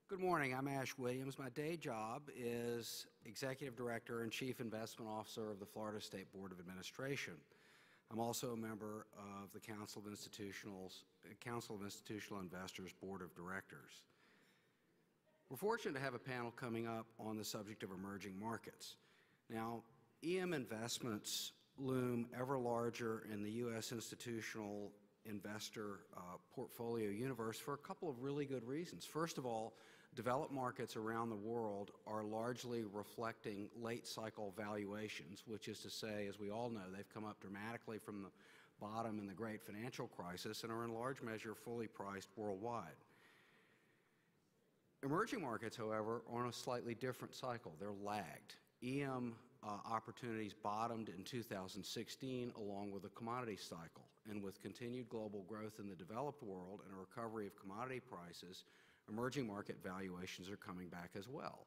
Good morning. I'm Ash Williams. My day job is Executive Director and Chief Investment Officer of the Florida State Board of Administration. I'm also a member of the Council of Institutional Investors Board of Directors. We're fortunate to have a panel coming up on the subject of emerging markets. Now, EM investments loom ever larger in the U.S. institutional investor portfolio universe for a couple of really good reasons. First of all, developed markets around the world are largely reflecting late cycle valuations, which is to say, as we all know, they've come up dramatically from the bottom in the great financial crisis and are in large measure fully priced worldwide. Emerging markets, however, are on a slightly different cycle. They're lagged. EM opportunities bottomed in 2016 along with the commodity cycle. And with continued global growth in the developed world and a recovery of commodity prices, emerging market valuations are coming back as well.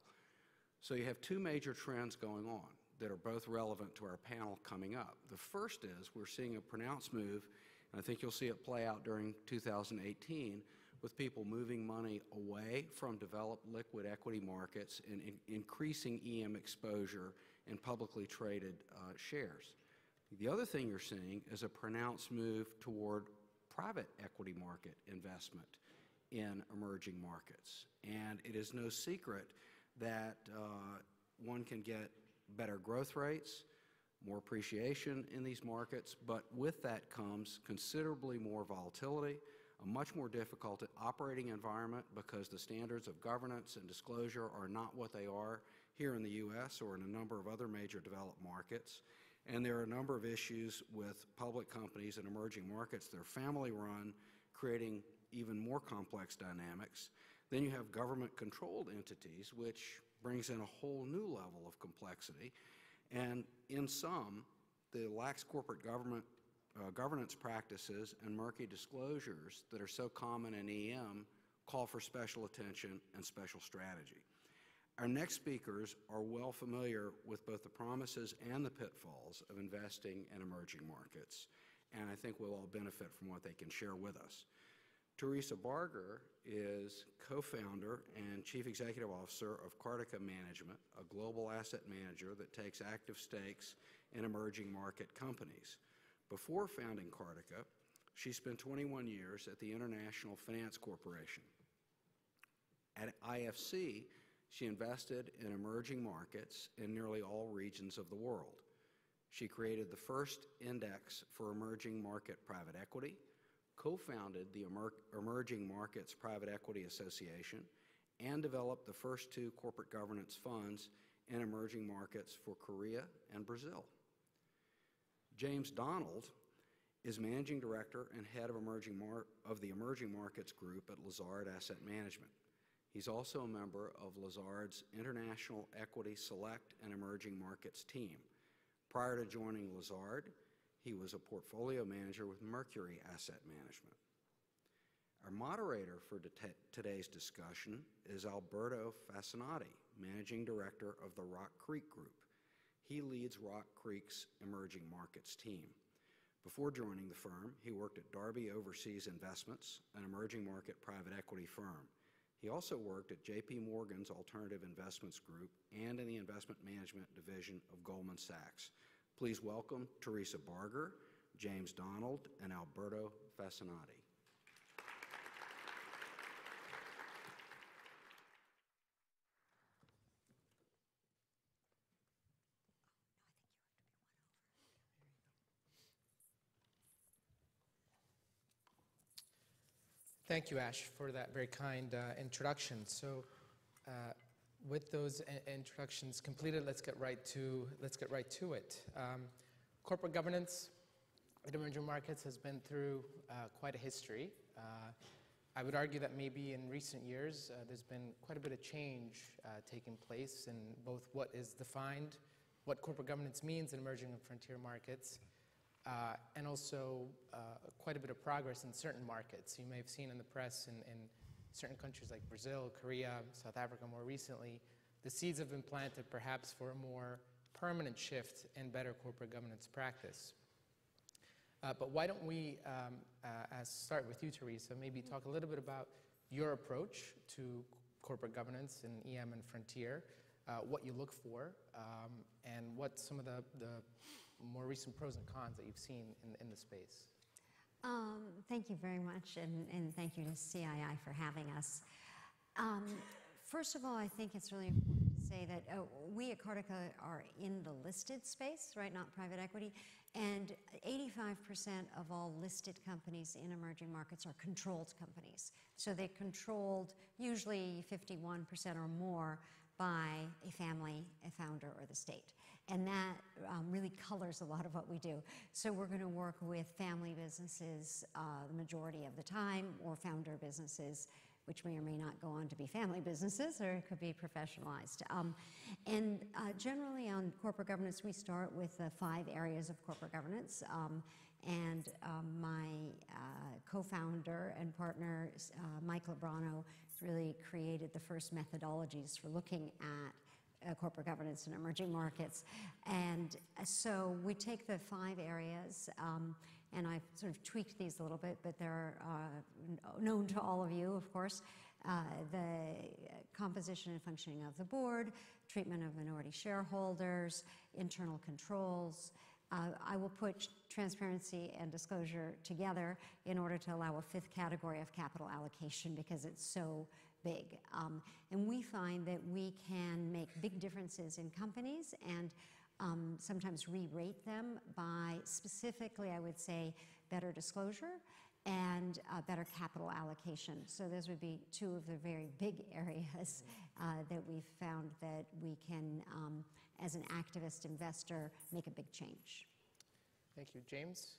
So you have two major trends going on that are both relevant to our panel coming up. The first is we're seeing a pronounced move, and I think you'll see it play out during 2018, with people moving money away from developed liquid equity markets and increasing EM exposure in publicly traded shares. The other thing you're seeing is a pronounced move toward private equity market investment in emerging markets. And it is no secret that one can get better growth rates, more appreciation in these markets, but with that comes considerably more volatility, a much more difficult operating environment because the standards of governance and disclosure are not what they are here in the U.S. or in a number of other major developed markets. And there are a number of issues with public companies in emerging markets that are family-run, creating even more complex dynamics. Then you have government-controlled entities, which brings in a whole new level of complexity. And in sum, the lax corporate governance practices and murky disclosures that are so common in EM call for special attention and special strategy. Our next speakers are well familiar with both the promises and the pitfalls of investing in emerging markets, and I think we'll all benefit from what they can share with us. Teresa Barger is co-founder and chief executive officer of Cartica Management, a global asset manager that takes active stakes in emerging market companies. Before founding Cartica, she spent 21 years at the International Finance Corporation. At IFC, she invested in emerging markets in nearly all regions of the world. She created the first index for emerging market private equity, co-founded the Emerging Markets Private Equity Association, and developed the first two corporate governance funds in emerging markets for Korea and Brazil. James Donald is Managing Director and Head of the Emerging Markets Group at Lazard Asset Management. He's also a member of Lazard's International Equity Select and Emerging Markets team. Prior to joining Lazard, he was a portfolio manager with Mercury Asset Management. Our moderator for today's discussion is Alberto Fascinati, Managing Director of the Rock Creek Group. He leads Rock Creek's emerging markets team. Before joining the firm, he worked at Darby Overseas Investments, an emerging market private equity firm. He also worked at J.P. Morgan's Alternative Investments Group and in the investment management division of Goldman Sachs. Please welcome Teresa Barger, James Donald, and Alberto Fascinati. Thank you, Ash, for that very kind introduction. So, with those introductions completed, let's get right to it. Corporate governance at emerging markets has been through quite a history. I would argue that maybe in recent years there's been quite a bit of change taking place in both what is defined, what corporate governance means in emerging and frontier markets, and also quite a bit of progress in certain markets. You may have seen in the press in certain countries like Brazil, Korea, South Africa more recently, the seeds have been planted perhaps for a more permanent shift in better corporate governance practice. But why don't we start with you, Teresa, maybe talk a little bit about your approach to corporate governance in EM and Frontier, what you look for, and what some of the more recent pros and cons that you've seen in the space. Thank you very much, and thank you to CII for having us. First of all, I think it's really important to say that we at Cartica are in the listed space, right, not private equity, and 85% of all listed companies in emerging markets are controlled companies. So they're controlled usually 51% or more by a family, a founder, or the state. And that really colors a lot of what we do. So we're going to work with family businesses the majority of the time, or founder businesses, which may or may not go on to be family businesses, or it could be professionalized. Generally on corporate governance, we start with the 5 areas of corporate governance. My co-founder and partner, Mike Lebrano, really created the first methodologies for looking at corporate governance in emerging markets. And so we take the 5 areas, and I've sort of tweaked these a little bit, but they're known to all of you, of course. The composition and functioning of the board, treatment of minority shareholders, internal controls. I will put transparency and disclosure together in order to allow a 5th category of capital allocation, because it's so big. And we find that we can make big differences in companies and sometimes re-rate them by specifically, I would say, better disclosure and better capital allocation. So those would be 2 of the very big areas that we've found that we can, as an activist investor, make a big change. Thank you. James?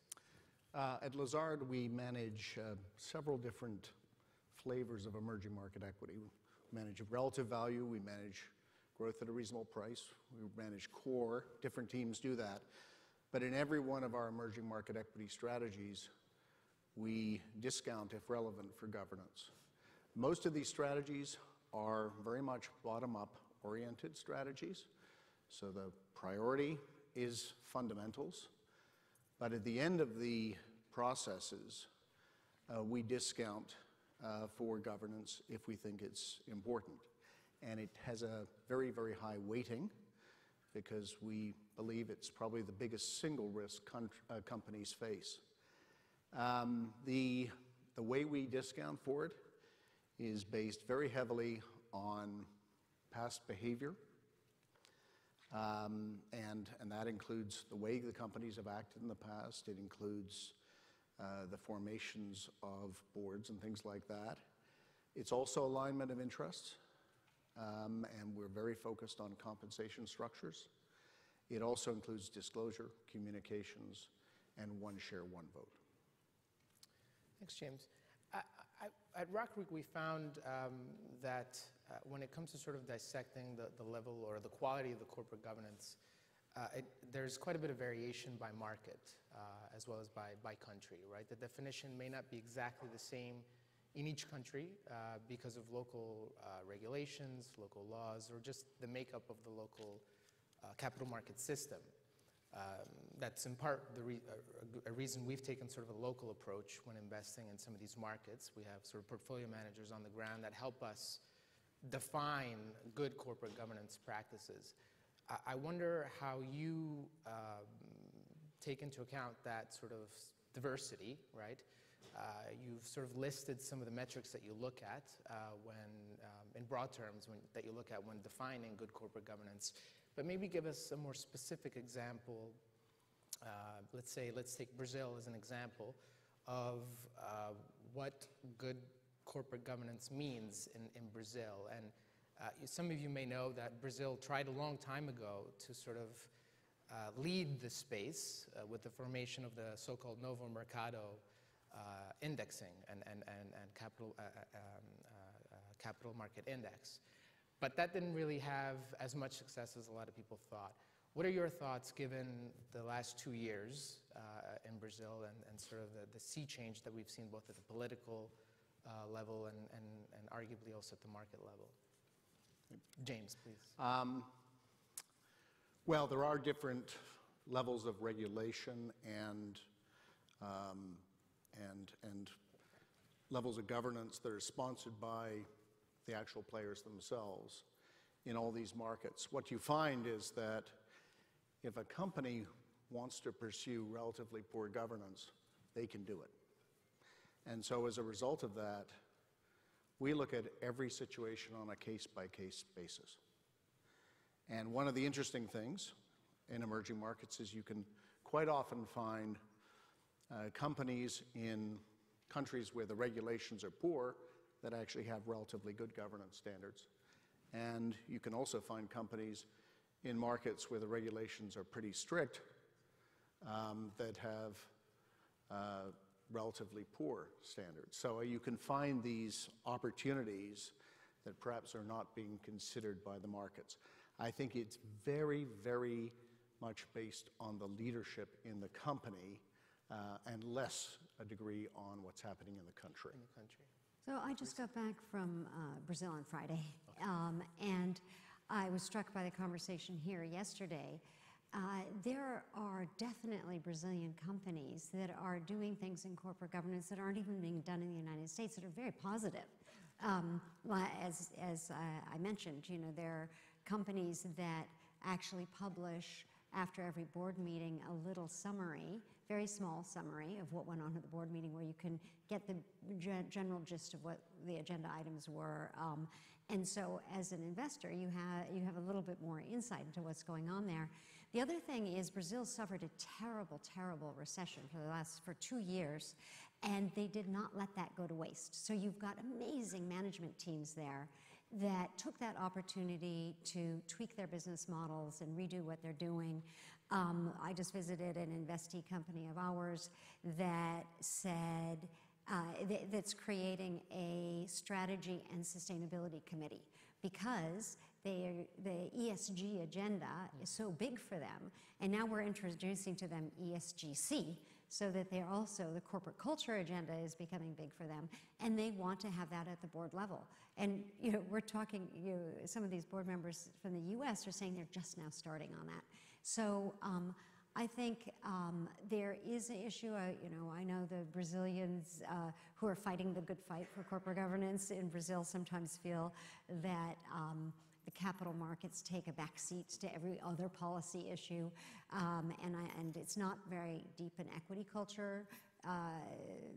At Lazard, we manage several different flavors of emerging market equity. We manage relative value, we manage growth at a reasonable price, we manage core. Different teams do that. But in every one of our emerging market equity strategies, we discount if relevant for governance. Most of these strategies are very much bottom-up oriented strategies. So the priority is fundamentals. But at the end of the processes, we discount for governance if we think it's important. And it has a very, very high weighting, because we believe it's probably the biggest single risk companies face. The way we discount for it is based very heavily on past behavior, and that includes the way the companies have acted in the past. It includes the formations of boards and things like that. It's also alignment of interests, and we're very focused on compensation structures. It also includes disclosure, communications, and one share, one vote. Thanks, James. At Rock Creek, we found that when it comes to sort of dissecting the level or the quality of the corporate governance, there's quite a bit of variation by market as well as by country, right? The definition may not be exactly the same in each country because of local regulations, local laws, or just the makeup of the local capital market system. That's in part a reason we've taken sort of a local approach when investing in some of these markets. We have sort of portfolio managers on the ground that help us define good corporate governance practices. I wonder how you take into account that sort of diversity, right? You've sort of listed some of the metrics that you look at in broad terms, that you look at when defining good corporate governance. But maybe give us a more specific example. Let's take Brazil as an example of what good corporate governance means in Brazil. And some of you may know that Brazil tried a long time ago to sort of lead the space with the formation of the so-called Novo Mercado indexing and capital market index. But that didn't really have as much success as a lot of people thought. What are your thoughts, given the last 2 years in Brazil and sort of the sea change that we've seen both at the political level and arguably also at the market level? James, please. Well, there are different levels of regulation and levels of governance that are sponsored by the actual players themselves in all these markets. What you find is that if a company wants to pursue relatively poor governance, they can do it. And so as a result of that, we look at every situation on a case-by-case basis. And one of the interesting things in emerging markets is you can quite often find companies in countries where the regulations are poor that actually have relatively good governance standards. And you can also find companies in markets where the regulations are pretty strict that have relatively poor standards. So you can find these opportunities that perhaps are not being considered by the markets. I think it's very, very much based on the leadership in the company and less a degree on what's happening in the country. So I just got back from Brazil on Friday, and I was struck by the conversation here yesterday. There are definitely Brazilian companies that are doing things in corporate governance that aren't even being done in the United States that are very positive. As I mentioned, you know, there are companies that actually publish after every board meeting a little summary, very small summary of what went on at the board meeting, where you can get the general gist of what the agenda items were. And so as an investor, you have a little bit more insight into what's going on there. The other thing is Brazil suffered a terrible, terrible recession for 2 years, and they did not let that go to waste. So you've got amazing management teams there that took that opportunity to tweak their business models and redo what they're doing. I just visited an investee company of ours that said, that's creating a strategy and sustainability committee because the ESG agenda is so big for them, and now we're introducing to them ESGC, so that they're also, the corporate culture agenda is becoming big for them, and they want to have that at the board level. And you know, we're talking, you know, some of these board members from the US are saying they're just now starting on that. So I think there is an issue. You know, I know the Brazilians who are fighting the good fight for corporate governance in Brazil sometimes feel that the capital markets take a backseat to every other policy issue, and it's not very deep in equity culture.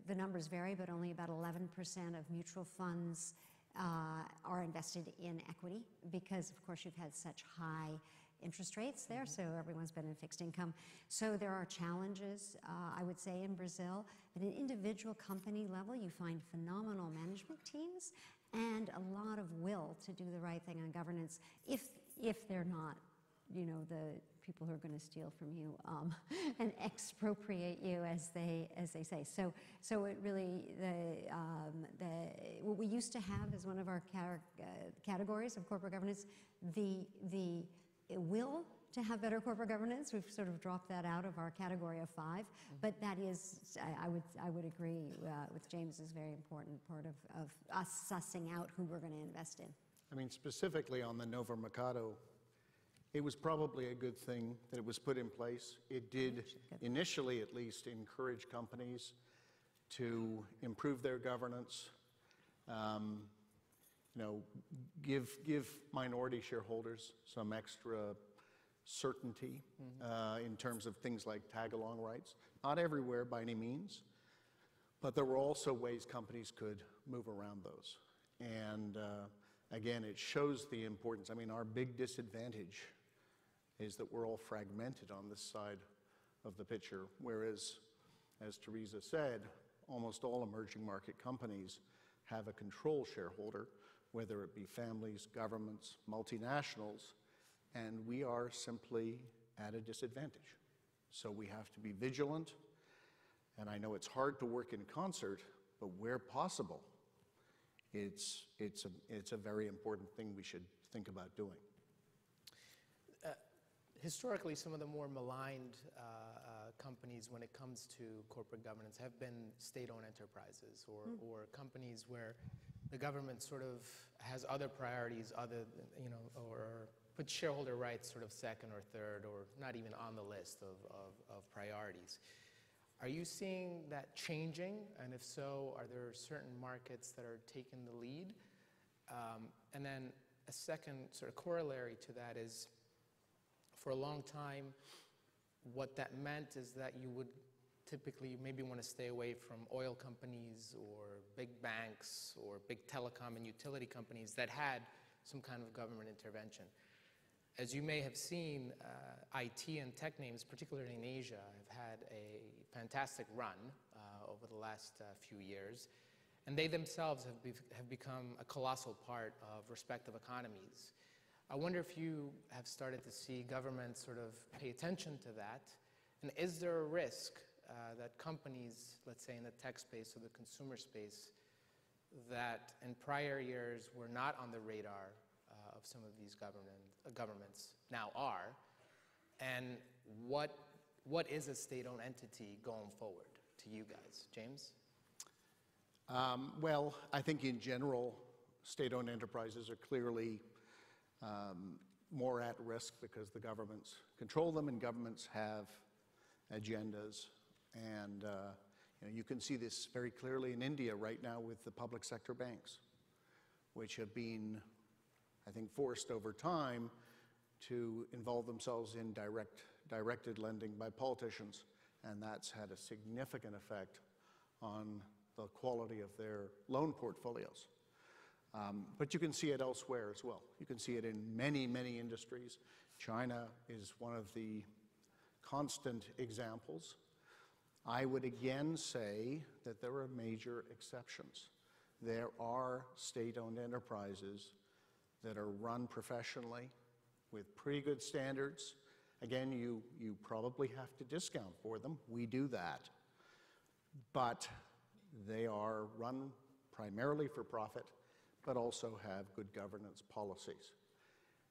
The numbers vary, but only about 11% of mutual funds are invested in equity because, of course, you've had such high interest rates there, so everyone's been in fixed income. So there are challenges, I would say, in Brazil. At an individual company level, you find phenomenal management teams and a lot of will to do the right thing on governance if they're not, you know, the people who are going to steal from you and expropriate you, as they say. So it really, what we used to have as one of our categories of corporate governance, the will to have better corporate governance. We've sort of dropped that out of our category of 5, but that is, I would agree with James, is a very important part of us sussing out who we're going to invest in. I mean, specifically on the Novo Mercado, it was probably a good thing that it was put in place. It did, initially at least, encourage companies to improve their governance, you know, give minority shareholders some extra certainty in terms of things like tag-along rights. Not everywhere by any means, but there were also ways companies could move around those. And again, it shows the importance. I mean, our big disadvantage is that we're all fragmented on this side of the picture, whereas, as Teresa said, almost all emerging market companies have a control shareholder, whether it be families, governments, multinationals, and we are simply at a disadvantage. So we have to be vigilant, and I know it's hard to work in concert, but where possible, it's a very important thing we should think about doing. Historically, some of the more maligned companies when it comes to corporate governance have been state-owned enterprises or companies where the government sort of has other priorities other than, you know, or put shareholder rights sort of second or third or not even on the list of priorities. Are you seeing that changing? And if so, are there certain markets that are taking the lead? And then a second sort of corollary to that is, for a long time, what that meant is that you would typically maybe want to stay away from oil companies or big banks or big telecom and utility companies that had some kind of government intervention. As you may have seen, IT and tech names, particularly in Asia, have had a fantastic run over the last few years. And they themselves have become a colossal part of respective economies. I wonder if you have started to see governments sort of pay attention to that. And is there a risk that companies, let's say in the tech space or the consumer space, that in prior years were not on the radar of some of these governments now are? And what is a state-owned entity going forward to you guys? James? Well, I think in general, state-owned enterprises are clearly more at risk because the governments control them and governments have agendas. And you can see this very clearly in India right now with the public sector banks, which have been, I think, forced over time to involve themselves in directed lending by politicians. And that's had a significant effect on the quality of their loan portfolios. But you can see it elsewhere as well. You can see it in many, many industries. China is one of the constant examples. I would again say that there are major exceptions. There are state-owned enterprises that are run professionally with pretty good standards. Again, you probably have to discount for them. We do that. But they are run primarily for profit, but also have good governance policies.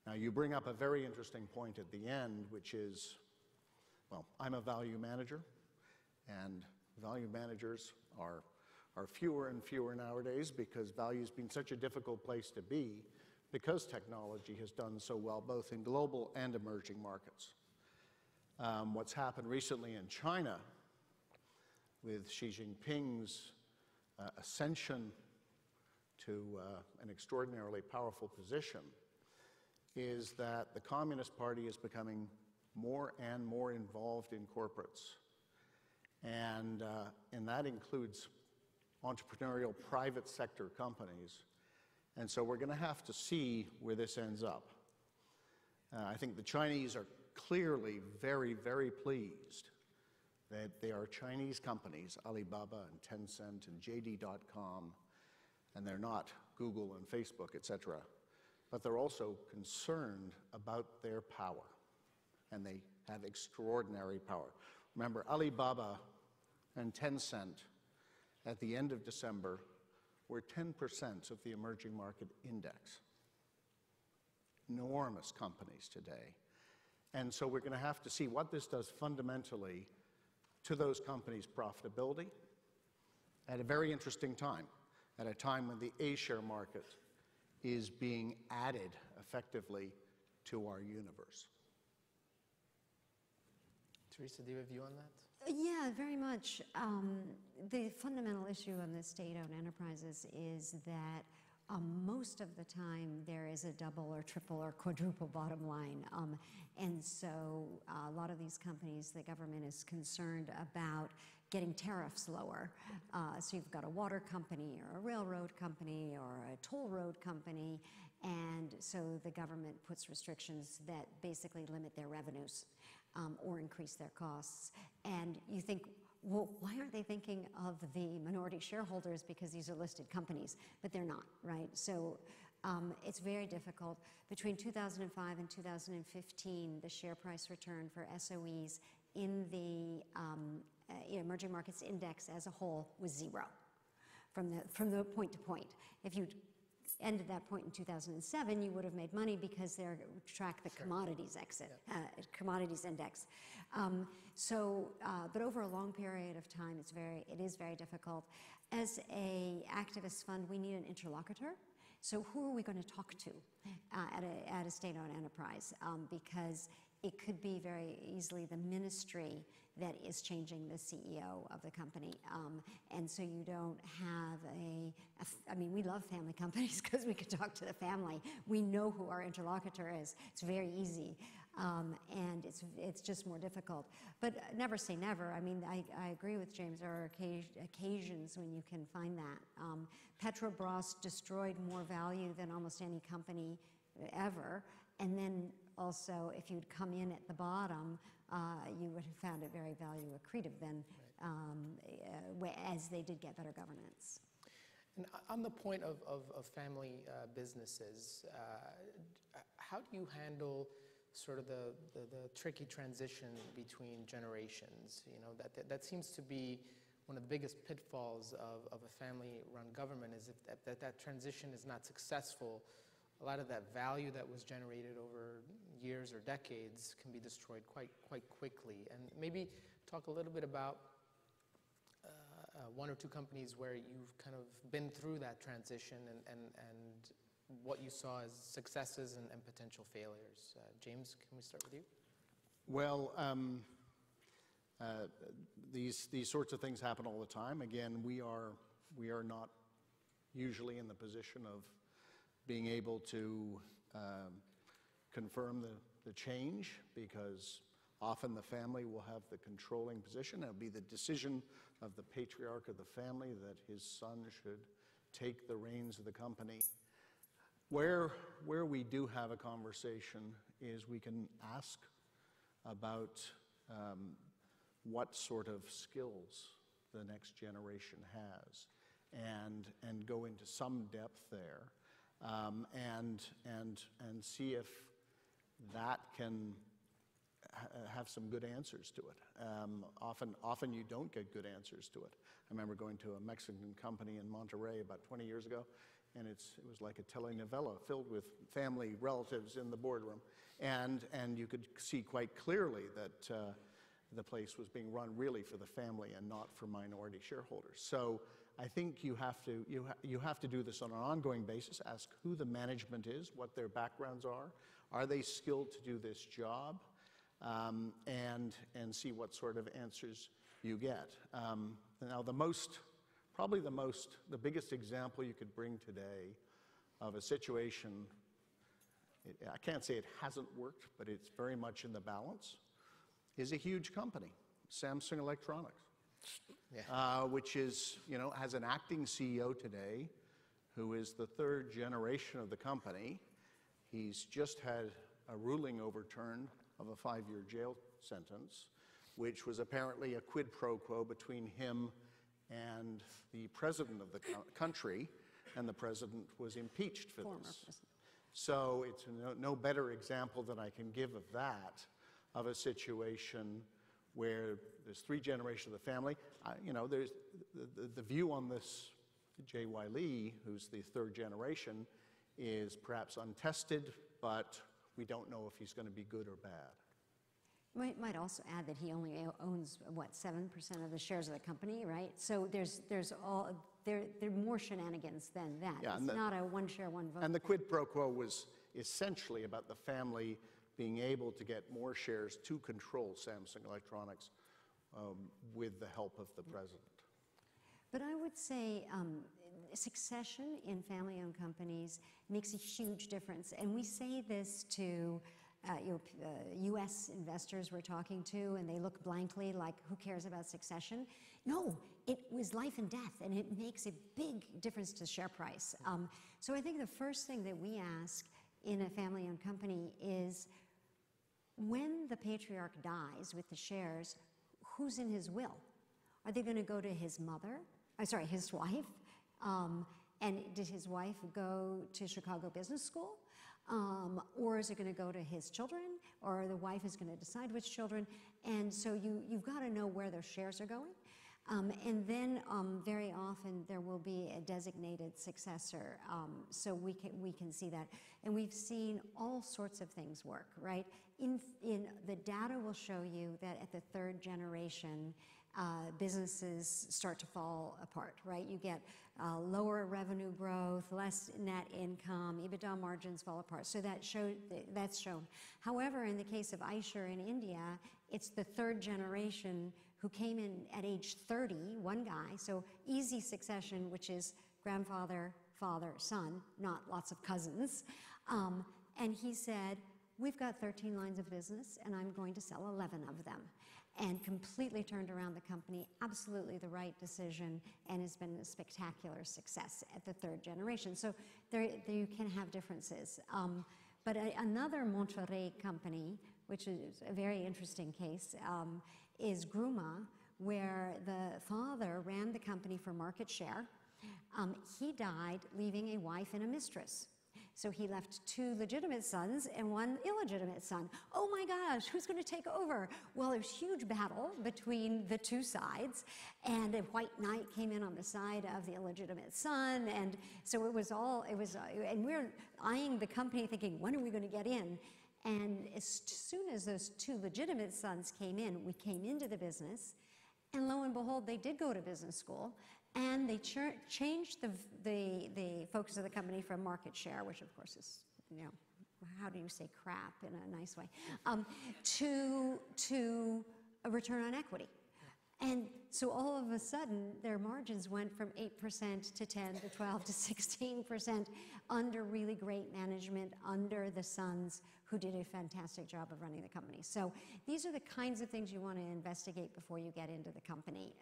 Now, you bring up a very interesting point at the end, which is, well, I'm a value manager, and value managers are fewer and fewer nowadays because value has been such a difficult place to be because technology has done so well both in global and emerging markets. What's happened recently in China with Xi Jinping's ascension to an extraordinarily powerful position is that the Communist Party is becoming more and more involved in corporates. And that includes entrepreneurial private sector companies. And so we're going to have to see where this ends up. I think the Chinese are clearly very, very pleased that they are Chinese companies, Alibaba and Tencent and JD.com, and they're not Google and Facebook, et cetera. But they're also concerned about their power, and they have extraordinary power. Remember, Alibaba and Tencent at the end of December were 10% of the emerging market index. Enormous companies today. And so we're going to have to see what this does fundamentally to those companies' profitability at a very interesting time, at a time when the A-share market is being added effectively to our universe. Teresa, do you have a view on that? Yeah, very much. The fundamental issue on the state-owned enterprises is that most of the time there is a double or triple or quadruple bottom line. And so a lot of these companies, the government is concerned about getting tariffs lower. So you've got a water company or a railroad company or a toll road company, and so the government puts restrictions that basically limit their revenues or increase their costs. And you think, well, why aren't they thinking of the minority shareholders because these are listed companies? But they're not, right? So it's very difficult. Between 2005 and 2015, the share price return for SOEs in the emerging markets index as a whole was zero from the point to point. If you ended that point in 2007, you would have made money because they're track the commodities commodities index. But over a long period of time, it is very difficult. As a activist fund, we need an interlocutor. So who are we going to talk to at a state-owned enterprise? Because it could be very easily the ministry that is changing the CEO of the company. And so you don't have I mean, we love family companies because we can talk to the family. We know who our interlocutor is. It's very easy. And it's just more difficult. But never say never. I mean, I agree with James. There are occasions when you can find that. Petrobras destroyed more value than almost any company ever. And then also, if you'd come in at the bottom, you would have found it very value accretive then, as they did get better governance. And on the point of family businesses, how do you handle sort of the tricky transition between generations? You know, that seems to be one of the biggest pitfalls of a family-run government, is if that transition is not successful, a lot of that value that was generated over years or decades can be destroyed quite quickly. And maybe talk a little bit about one or two companies where you've kind of been through that transition and what you saw as successes and potential failures. James, can we start with you? Well, these sorts of things happen all the time. Again, we are not usually in the position of being able to confirm the change, because often the family will have the controlling position. It'll be the decision of the patriarch of the family that his son should take the reins of the company. Where we do have a conversation is we can ask about what sort of skills the next generation has, and go into some depth there, and see if that can have some good answers to it. Often you don't get good answers to it. I remember going to a Mexican company in Monterrey about 20 years ago, and it was like a telenovela filled with family relatives in the boardroom, and you could see quite clearly that the place was being run really for the family and not for minority shareholders. So I think you have to do this on an ongoing basis. Ask who the management is, what their backgrounds are they skilled to do this job, and see what sort of answers you get. Now, the biggest example you could bring today of a situation, I can't say it hasn't worked, but it's very much in the balance, is a huge company, Samsung Electronics. Yeah. Which is, has an acting CEO today who is the third generation of the company. He's just had a ruling overturned of a 5-year jail sentence, which was apparently a quid pro quo between him and the president of the country, and the president was impeached for this. President. So it's no better example than I can give of that, of a situation where there's 3 generations of the family. There's the view on this, J.Y. Lee, who's the 3rd generation, is perhaps untested, but we don't know if he's going to be good or bad. Might also add that he only owns, 7% of the shares of the company, right? So there are more shenanigans than that. Yeah, it's not a one share, one vote. And the quid pro quo was essentially about the family being able to get more shares to control Samsung Electronics with the help of the president. But I would say succession in family-owned companies makes a huge difference. And we say this to U.S. investors we're talking to, and they look blankly like, who cares about succession? No, it was life and death, and it makes a big difference to share price. So I think the first thing that we ask in a family-owned company is, when the patriarch dies with the shares, who's in his will? Are they going to go to his his wife? And did his wife go to Chicago Business School? Or is it going to go to his children? Or the wife is going to decide which children? And so you've got to know where those shares are going. And then very often there will be a designated successor, so we can see that. And we've seen all sorts of things work, right? In the data will show you that at the 3rd generation, businesses start to fall apart, right? You get lower revenue growth, less net income, EBITDA margins fall apart. So that's shown. However, in the case of Eicher in India, it's the third generation who came in at age 30, one guy, so easy succession, which is grandfather, father, son, not lots of cousins. And he said, we've got 13 lines of business and I'm going to sell 11 of them. And completely turned around the company, absolutely the right decision, and has been a spectacular success at the third generation. So there you can have differences. But another Monterrey company, which is a very interesting case, is Gruma, where the father ran the company for market share. He died leaving a wife and a mistress. So he left 2 legitimate sons and 1 illegitimate son. Oh my gosh, who's going to take over? Well, there's huge battle between the 2 sides, and a white knight came in on the side of the illegitimate son, and so and we're eyeing the company thinking, when are we going to get in? And as soon as those 2 legitimate sons came in, we came into the business, and lo and behold, they did go to business school. And they changed the focus of the company from market share, which of course is, how do you say crap in a nice way, to a return on equity. And so all of a sudden, their margins went from 8% to 10 to 12 to 16% under really great management, under the sons who did a fantastic job of running the company. So these are the kinds of things you want to investigate before you get into the company.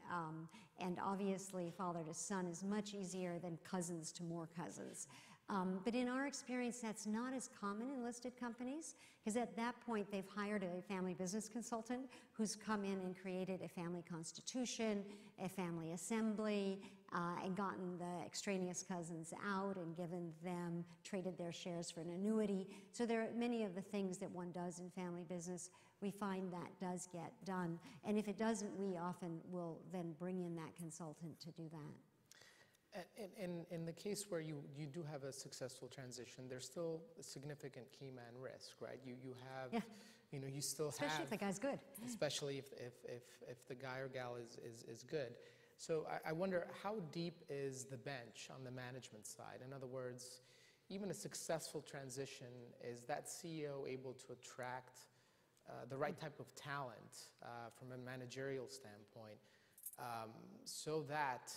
And obviously, father to son is much easier than cousins to more cousins. But in our experience, that's not as common in listed companies, because at that point, they've hired a family business consultant who's come in and created a family constitution, a family assembly, and gotten the extraneous cousins out and given them, traded their shares for an annuity. So there are many of the things that one does in family business. We find that does get done. And if it doesn't, we often will then bring in that consultant to do that. In the case where you do have a successful transition, there's still a significant key man risk, right? You have, Yeah. You still Especially have, if the guy's good. especially if the guy or gal is good. So I wonder, how deep is the bench on the management side? In other words, even a successful transition, is that CEO able to attract the right type of talent from a managerial standpoint? So that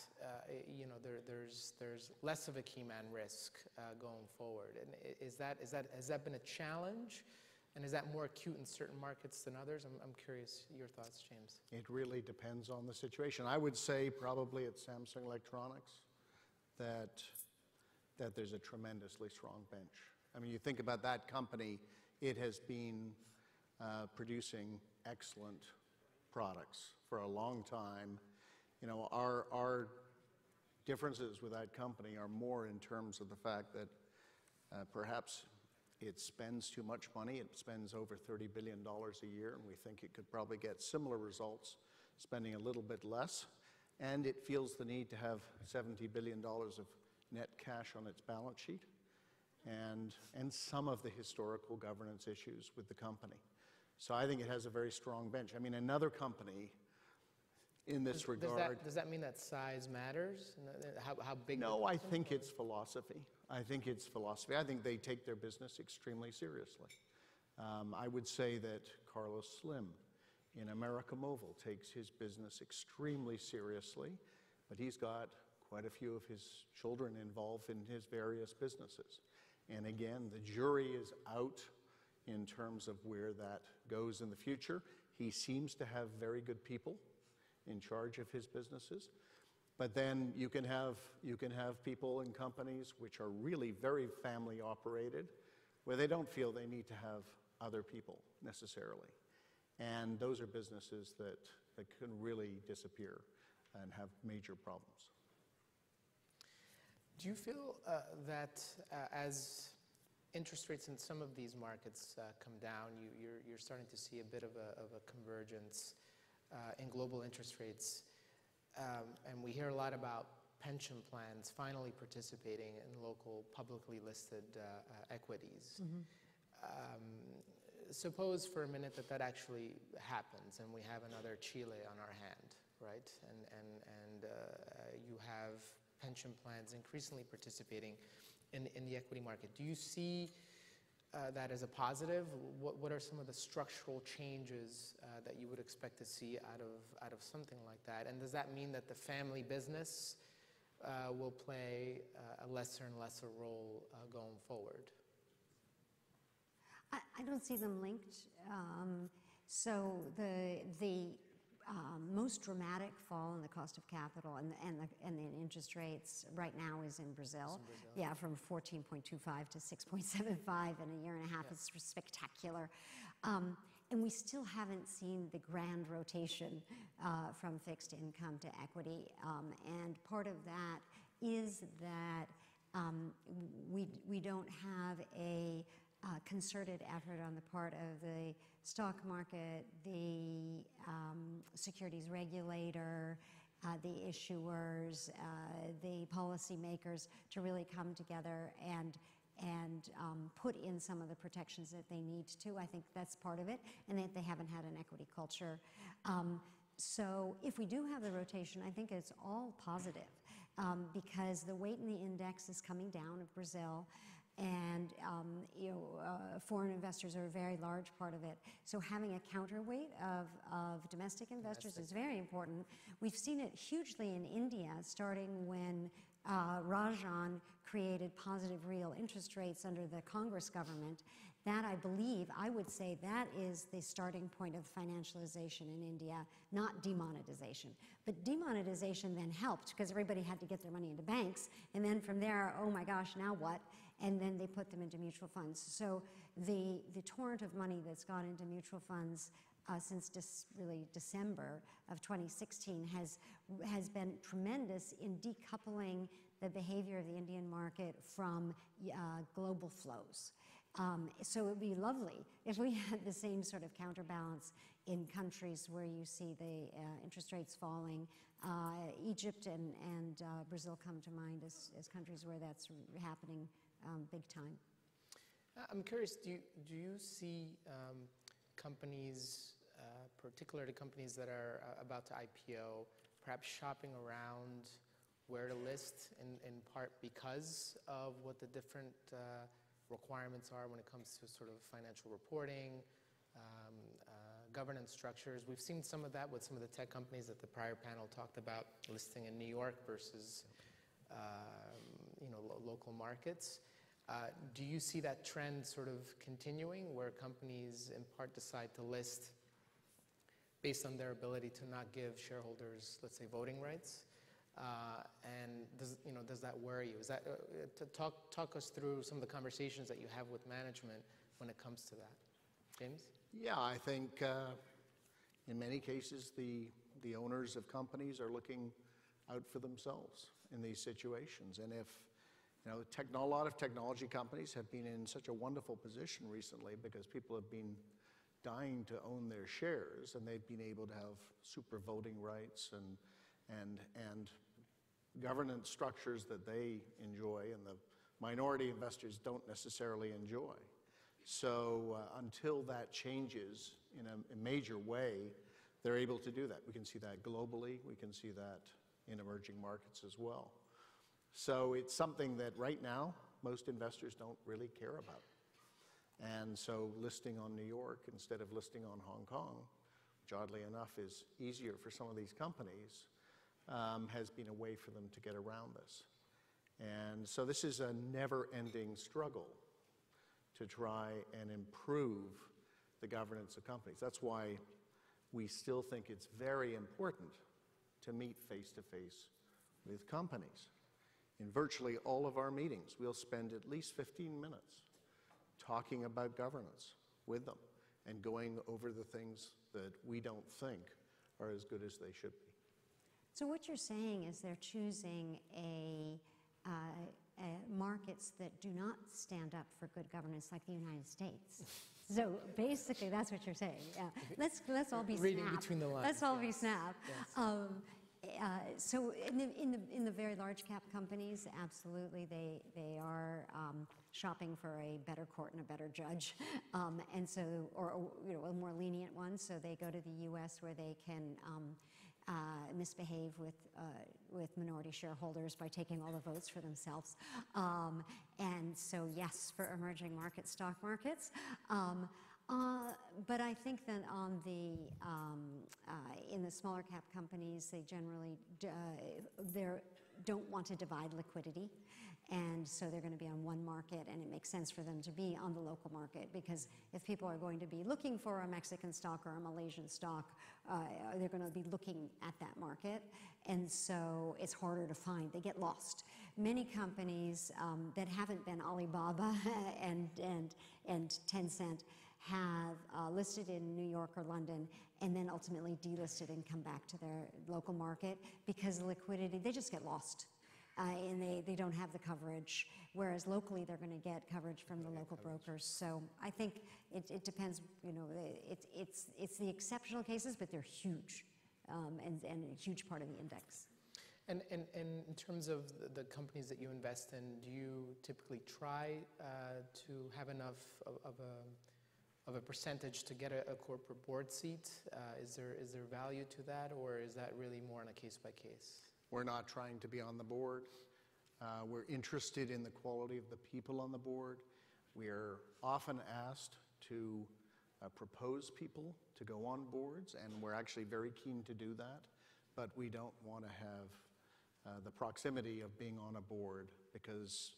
there's less of a key man risk going forward. And has that been a challenge? And is that more acute in certain markets than others? I'm curious your thoughts, James. It really depends on the situation. I would say probably at Samsung Electronics that there's a tremendously strong bench. I mean, you think about that company, it has been producing excellent products for a long time. Our differences with that company are more in terms of the fact that perhaps it spends too much money. It spends over $30 billion a year, and we think it could probably get similar results spending a little bit less. And it feels the need to have $70 billion of net cash on its balance sheet, and some of the historical governance issues with the company. So I think it has a very strong bench. I mean, another company in this regard. Does that mean that size matters? How big? No, I think it's philosophy. I think it's philosophy. I think they take their business extremely seriously. I would say that Carlos Slim in America Mobile takes his business extremely seriously, but he's got quite a few of his children involved in his various businesses. And again, the jury is out in terms of where that goes in the future. He seems to have very good people in charge of his businesses. But then you can have people in companies which are really very family operated, where they don't feel they need to have other people necessarily. And those are businesses that can really disappear and have major problems. Do you feel that as interest rates in some of these markets come down, you're starting to see a bit of a convergence in global interest rates, and we hear a lot about pension plans finally participating in local publicly listed equities. Suppose for a minute that actually happens and we have another Chile on our hand. right? And you have pension plans increasingly participating in the equity market. Do you see that as a positive? What are some of the structural changes that you would expect to see out of something like that? And does that mean that the family business will play a lesser and lesser role going forward? I don't see them linked. So the most dramatic fall in the cost of capital and the interest rates right now is in Brazil. Yeah, from 14.25 to 6.75 in a year and a half. It's spectacular. And we still haven't seen the grand rotation from fixed income to equity. And part of that is that we don't have a concerted effort on the part of the stock market, the securities regulator, the issuers, the policymakers to really come together and put in some of the protections that they need to. I think that's part of it, and that they haven't had an equity culture. So if we do have the rotation, I think it's all positive because the weight in the index is coming down of Brazil. And foreign investors are a very large part of it. So having a counterweight of domestic investors is very important. We've seen it hugely in India, starting when Rajan created positive real interest rates under the Congress government. That, I believe, I would say that is the starting point of financialization in India, not demonetization. But demonetization then helped because everybody had to get their money into banks. And then from there, oh my gosh, now what? And then they put them into mutual funds. So the torrent of money that's gone into mutual funds since really December of 2016 has been tremendous in decoupling the behavior of the Indian market from global flows. So it would be lovely if we had the same sort of counterbalance in countries where you see the interest rates falling. Egypt and Brazil come to mind as countries where that's happening big time. I'm curious, do you see companies, particularly companies that are about to IPO, perhaps shopping around where to list in part because of what the different requirements are when it comes to sort of financial reporting, governance structures? We've seen some of that with some of the tech companies that the prior panel talked about listing in New York versus local markets. Do you see that trend sort of continuing where companies in part decide to list based on their ability to not give shareholders, let's say, voting rights? And does that worry you? Is that talk us through some of the conversations that you have with management when it comes to that? James? Yeah, I think in many cases the owners of companies are looking out for themselves in these situations. And if a lot of technology companies have been in such a wonderful position recently because people have been dying to own their shares, and they've been able to have super voting rights and governance structures that they enjoy and the minority investors don't necessarily enjoy. So until that changes in a major way, they're able to do that. We can see that globally. We can see that in emerging markets as well. So it's something that right now most investors don't really care about. And so listing on New York instead of listing on Hong Kong, which oddly enough is easier for some of these companies, has been a way for them to get around this. And so this is a never-ending struggle to try and improve the governance of companies. That's why we still think it's very important to meet face-to-face with companies. In virtually all of our meetings, we'll spend at least 15 minutes talking about governance with them and going over the things that we don't think are as good as they should be. So what you're saying is they're choosing markets that do not stand up for good governance, like the United States. So basically, that's what you're saying. Yeah. Let's all be reading snap. Between the lines. Let's all be snap. Yes. So in the very large cap companies, absolutely, they are shopping for a better court and a better judge, and so or a more lenient one. So they go to the U.S. where they can misbehave with minority shareholders by taking all the votes for themselves. And so yes, for emerging market stock markets. But I think that on in the smaller cap companies, they generally don't want to divide liquidity. And so they're going to be on one market, and it makes sense for them to be on the local market, because if people are going to be looking for a Mexican stock or a Malaysian stock, they're going to be looking at that market, and so it's harder to find. They get lost. Many companies that haven't been Alibaba and Tencent have listed in New York or London and then ultimately delisted and come back to their local market because the liquidity, they just get lost. And they don't have the coverage, whereas locally they're going to get coverage from the local brokers. So I think it depends, you know, it's the exceptional cases, but they're huge, and a huge part of the index. And in terms of the companies that you invest in, do you typically try to have enough of a percentage to get a corporate board seat? Is there value to that, or is that really more on a case by case? We're not trying to be on the board. We're interested in the quality of the people on the board. We're often asked to propose people to go on boards, and we're actually very keen to do that. But we don't want to have the proximity of being on a board, because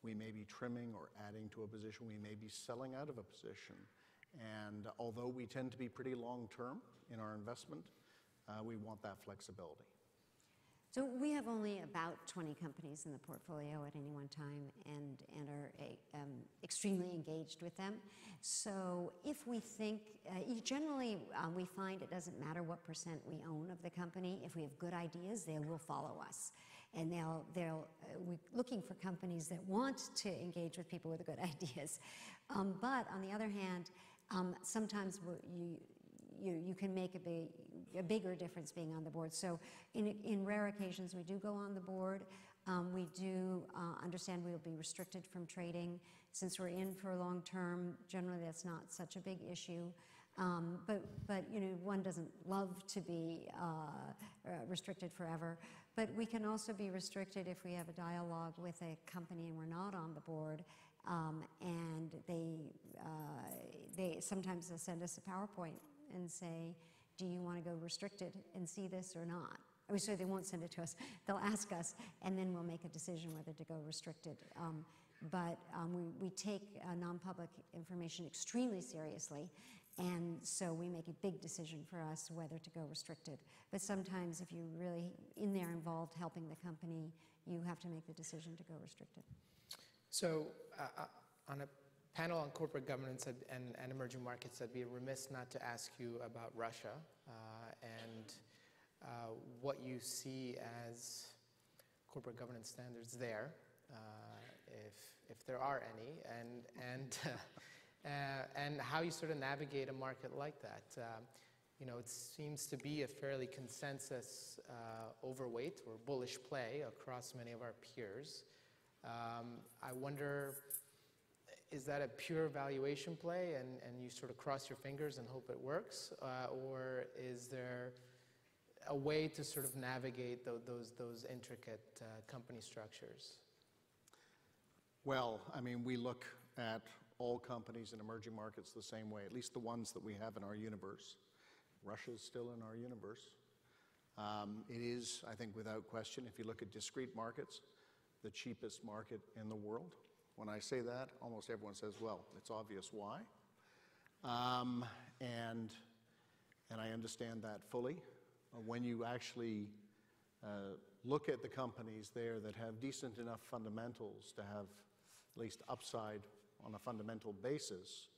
we may be trimming or adding to a position. We may be selling out of a position. And although we tend to be pretty long-term in our investment, we want that flexibility. So we have only about 20 companies in the portfolio at any one time, and are extremely engaged with them. So if we think, generally we find it doesn't matter what percent we own of the company. If we have good ideas, they will follow us. And we're looking for companies that want to engage with people with good ideas. But on the other hand, sometimes you can make a bigger difference being on the board. So in rare occasions, we do go on the board. We do understand we will be restricted from trading. Since we're in for long term, generally that's not such a big issue. But you know, one doesn't love to be restricted forever. But we can also be restricted if we have a dialogue with a company and we're not on the board. And they sometimes they'll send us a PowerPoint and say, do you want to go restricted and see this or not? I mean, so they won't send it to us. They'll ask us, and then we'll make a decision whether to go restricted. But we take non-public information extremely seriously, and so we make a big decision for us whether to go restricted. But sometimes if you're really in there involved helping the company, you have to make the decision to go restricted. So on a panel on corporate governance and emerging markets, I'd be remiss not to ask you about Russia and what you see as corporate governance standards there, if there are any, and how you sort of navigate a market like that. You know, it seems to be a fairly consensus overweight or bullish play across many of our peers. I wonder, is that a pure valuation play and you sort of cross your fingers and hope it works? Or is there a way to sort of navigate those intricate company structures? Well, I mean, we look at all companies in emerging markets the same way, at least the ones that we have in our universe. Russia's still in our universe. It is, I think, without question, if you look at discrete markets, the cheapest market in the world. When I say that, almost everyone says, well, it's obvious why. And I understand that fully. When you actually look at the companies there that have decent enough fundamentals to have at least upside on a fundamental basis,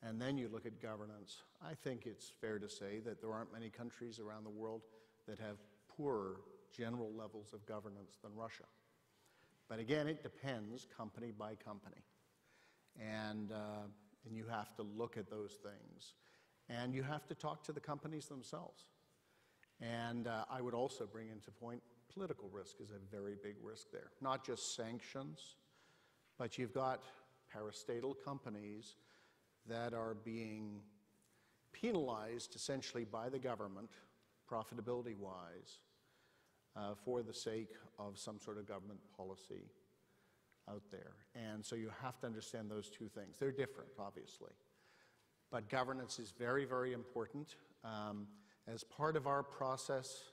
and then you look at governance, I think it's fair to say that there aren't many countries around the world that have poorer general levels of governance than Russia. But again, it depends company by company. And you have to look at those things. And you have to talk to the companies themselves. And I would also bring into point, political risk is a very big risk there. Not just sanctions, but you've got parastatal companies that are being penalized essentially by the government profitability-wise, for the sake of some sort of government policy out there. And so you have to understand those two things. They're different, obviously. But governance is very, very important. As part of our process,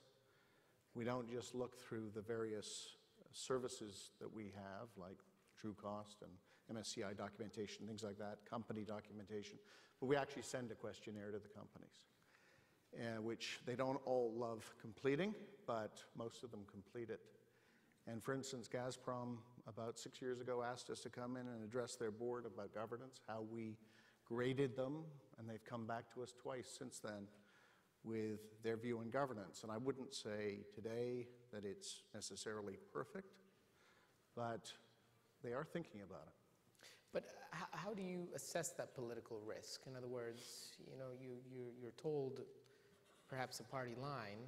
we don't just look through the various services that we have, like TrueCost and MSCI documentation, things like that, company documentation, but we actually send a questionnaire to the companies, which they don't all love completing, but most of them complete it. And for instance, Gazprom, about 6 years ago, asked us to come in and address their board about governance, how we graded them, and they've come back to us twice since then with their view on governance. And I wouldn't say today that it's necessarily perfect, but they are thinking about it. But how do you assess that political risk? In other words, you know, you're told perhaps a party line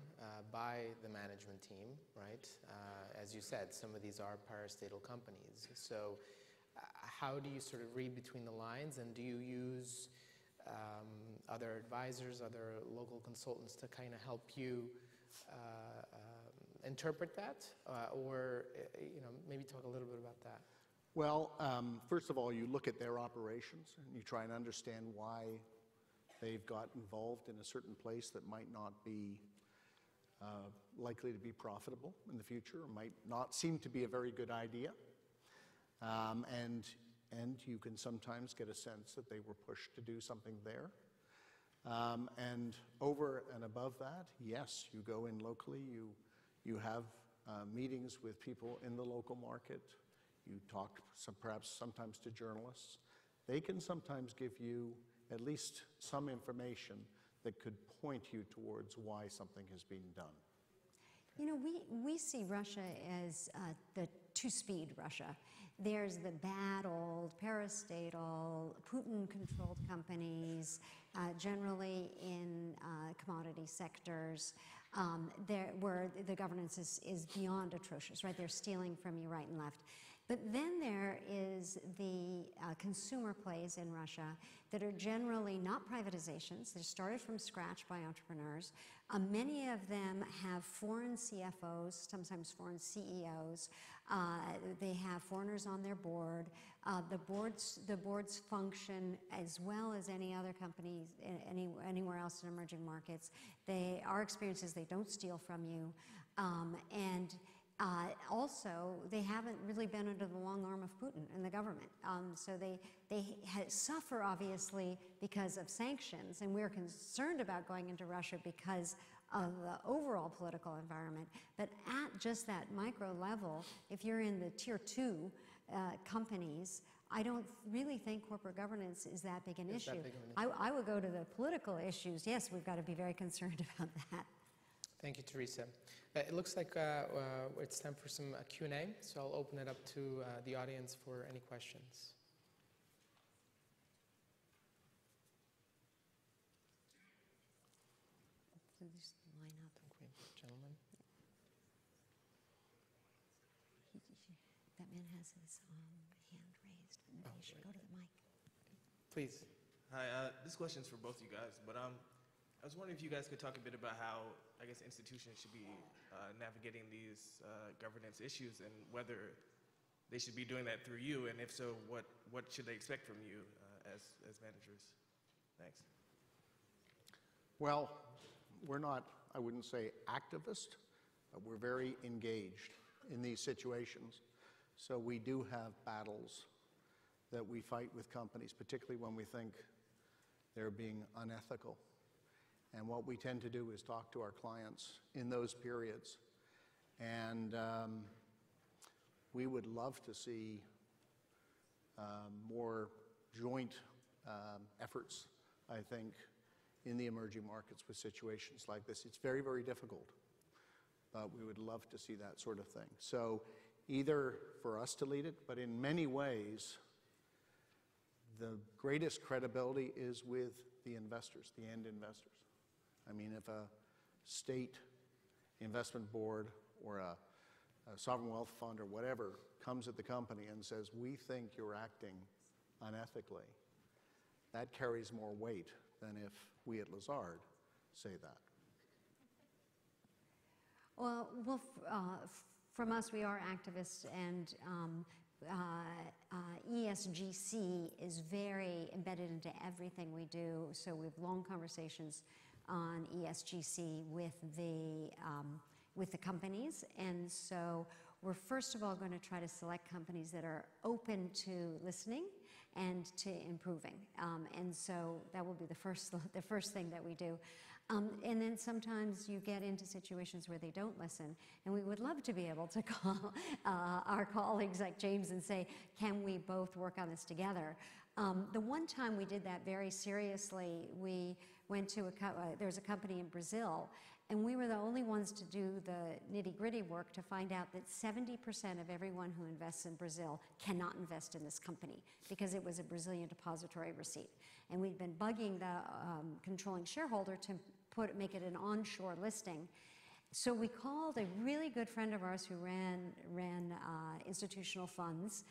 by the management team, right? As you said, some of these are parastatal companies. So how do you sort of read between the lines, and do you use other advisors, other local consultants to kind of help you interpret that? Or, you know, maybe talk a little bit about that. Well, first of all, you look at their operations and you try and understand why they've got involved in a certain place that might not be likely to be profitable in the future, or might not seem to be a very good idea. And you can sometimes get a sense that they were pushed to do something there. And over and above that, yes, you go in locally, you have meetings with people in the local market, you talk perhaps sometimes to journalists. They can sometimes give you at least some information that could point you towards why something has been done. You know, we see Russia as the two-speed Russia. There's the bad old parastatal, Putin-controlled companies, generally in commodity sectors, where the governance is beyond atrocious, right? They're stealing from you right and left. But then there is the consumer plays in Russia that are generally not privatizations. They're started from scratch by entrepreneurs. Many of them have foreign CFOs, sometimes foreign CEOs. They have foreigners on their board. The boards function as well as any other companies anywhere else in emerging markets. Our experience is they don't steal from you. Also, they haven't really been under the long arm of Putin and the government. So they suffer, obviously, because of sanctions, and we're concerned about going into Russia because of the overall political environment. But at just that micro level, if you're in the tier 2 companies, I don't really think corporate governance is that big an issue. I would go to the political issues. Yes, we've got to be very concerned about that. Thank you, Teresa. It looks like it's time for some Q&A, so I'll open it up to the audience for any questions. Please line up. Okay, gentlemen. That man has his hand raised. Maybe you should go to the mic. Please. Hi, this question's for both you guys, but I was wondering if you guys could talk a bit about how, I guess, institutions should be navigating these governance issues, and whether they should be doing that through you, and if so, what should they expect from you as managers? Thanks. Well, we're not, I wouldn't say activist, but we're very engaged in these situations. So we do have battles that we fight with companies, particularly when we think they're being unethical. And what we tend to do is talk to our clients in those periods. And we would love to see more joint efforts, I think, in the emerging markets with situations like this. It's very, very difficult, but we would love to see that sort of thing. So either for us to lead it, but in many ways, the greatest credibility is with the investors, the end investors. I mean, if a state investment board or a sovereign wealth fund or whatever comes at the company and says, we think you're acting unethically, that carries more weight than if we at Lazard say that. From us, we are activists, and ESGC is very embedded into everything we do. So we have long conversations on ESGC with the companies, and so we're first of all going to try to select companies that are open to listening and to improving, and so that will be the first thing that we do. And then sometimes you get into situations where they don't listen, and we would love to be able to call our colleagues like James and say, can we both work on this together? The one time we did that very seriously, we went to there was a company in Brazil, and we were the only ones to do the nitty-gritty work to find out that 70% of everyone who invests in Brazil cannot invest in this company because it was a Brazilian depository receipt. And we'd been bugging the controlling shareholder to make it an onshore listing. So we called a really good friend of ours who ran institutional funds,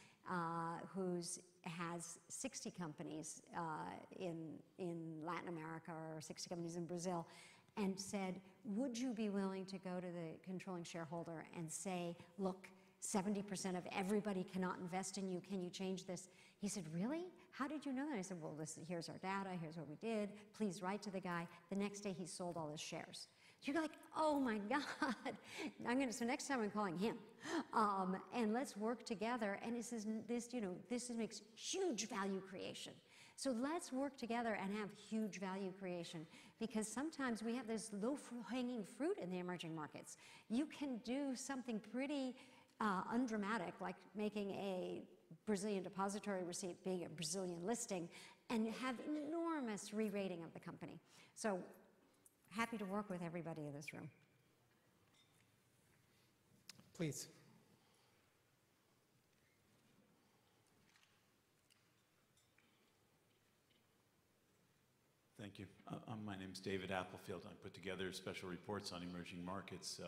who has 60 companies in Latin America or 60 companies in Brazil, and said, would you be willing to go to the controlling shareholder and say, look, 70% of everybody cannot invest in you, can you change this? He said, really? How did you know that? I said, well, listen, here's our data, here's what we did, please write to the guy. The next day he sold all his shares. You're like, oh my God. So next time I'm calling him. And let's work together. And this makes huge value creation. So let's work together and have huge value creation, because sometimes we have this low-hanging fruit in the emerging markets. You can do something pretty undramatic, like making a Brazilian depository receipt being a Brazilian listing, and have enormous re-rating of the company. So happy to work with everybody in this room. Please. Thank you. My name's David Applefield. I put together special reports on emerging markets,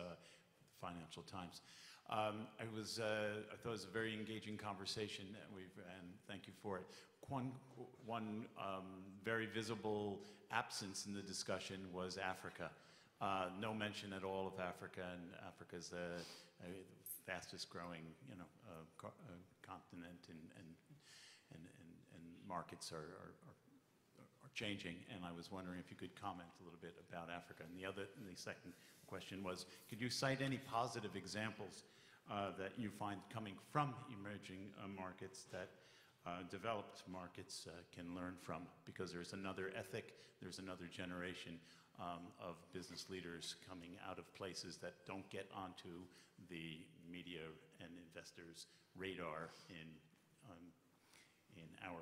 Financial Times. I thought it was a very engaging conversation, and thank you for it. One very visible absence in the discussion was Africa. No mention at all of Africa, and Africa's the fastest growing, continent, and markets are changing, and I was wondering if you could comment a little bit about Africa. And the second question was, could you cite any positive examples that you find coming from emerging markets that developed markets can learn from? Because there's another ethic, there's another generation of business leaders coming out of places that don't get onto the media and investors' radar in our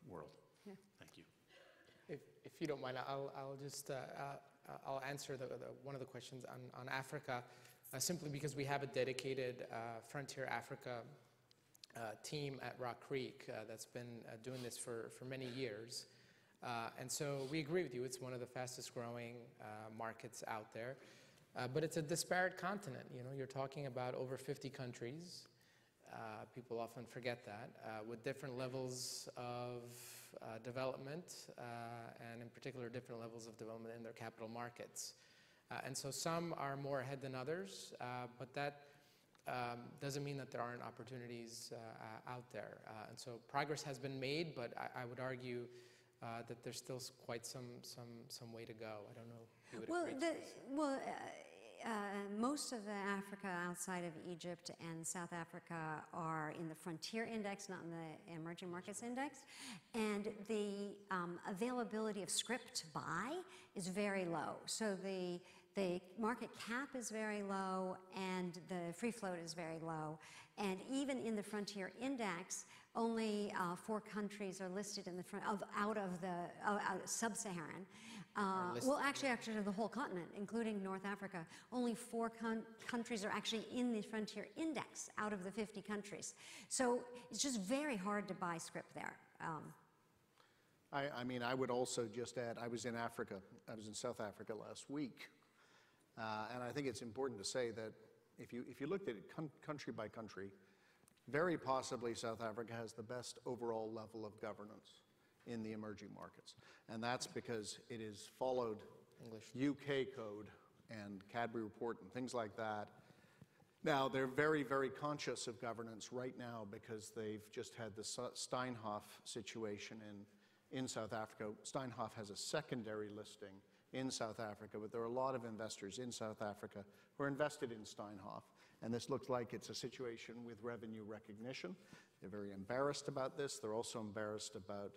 world. Yeah. Thank you. If you don't mind, I'll just I'll answer one of the questions on Africa, simply because we have a dedicated Frontier Africa team at Rock Creek that's been doing this for many years. And so we agree with you, it's one of the fastest growing markets out there. But it's a disparate continent. You're talking about over 50 countries. People often forget that, with different levels of development, and in particular different levels of development in their capital markets. And so some are more ahead than others, but that doesn't mean that there aren't opportunities out there. And so progress has been made, but I would argue that there's still quite some way to go. I don't know if you would agree. Most of Africa outside of Egypt and South Africa are in the Frontier Index, not in the Emerging Markets Index. And the availability of scrip to buy is very low. So the market cap is very low and the free float is very low. And even in the Frontier Index, only 4 countries are listed in the out of the sub-Saharan. Well, actually, the whole continent, including North Africa, only 4 countries are actually in the Frontier Index out of the 50 countries. So it's just very hard to buy scrip there. I would also just add, I was in Africa. I was in South Africa last week. And I think it's important to say that if you looked at it country by country, very possibly South Africa has the best overall level of governance in the emerging markets. And that's because it has followed UK code and Cadbury Report and things like that. Now, they're very, very conscious of governance right now because they've just had the Steinhoff situation in South Africa. Steinhoff has a secondary listing in South Africa, but there are a lot of investors in South Africa who are invested in Steinhoff, and this looks like it's a situation with revenue recognition. They're very embarrassed about this. They're also embarrassed about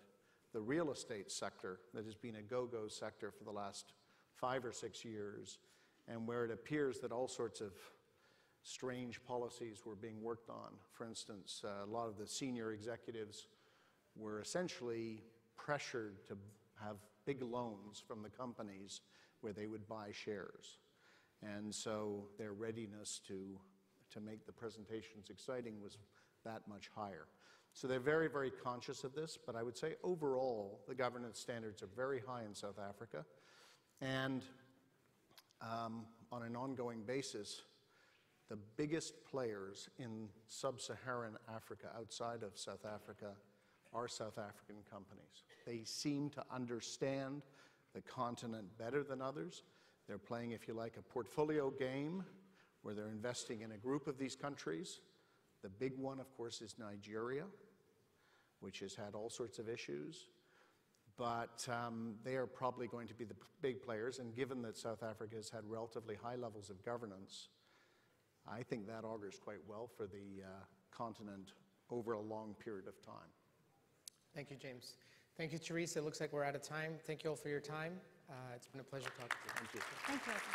the real estate sector that has been a go-go sector for the last 5 or 6 years, and where it appears that all sorts of strange policies were being worked on. For instance, a lot of the senior executives were essentially pressured to have big loans from the companies where they would buy shares. And so their readiness to make the presentations exciting was that much higher. So they're very, very conscious of this, but I would say overall the governance standards are very high in South Africa. And on an ongoing basis, the biggest players in sub-Saharan Africa, outside of South Africa, are South African companies. They seem to understand the continent better than others. They're playing, if you like, a portfolio game where they're investing in a group of these countries. The big one, of course, is Nigeria, which has had all sorts of issues. But they are probably going to be the big players, and given that South Africa has had relatively high levels of governance, I think that augurs quite well for the continent over a long period of time. Thank you, James. Thank you, Teresa. It looks like we're out of time. Thank you all for your time. It's been a pleasure talking to you. Thank you. Thank you.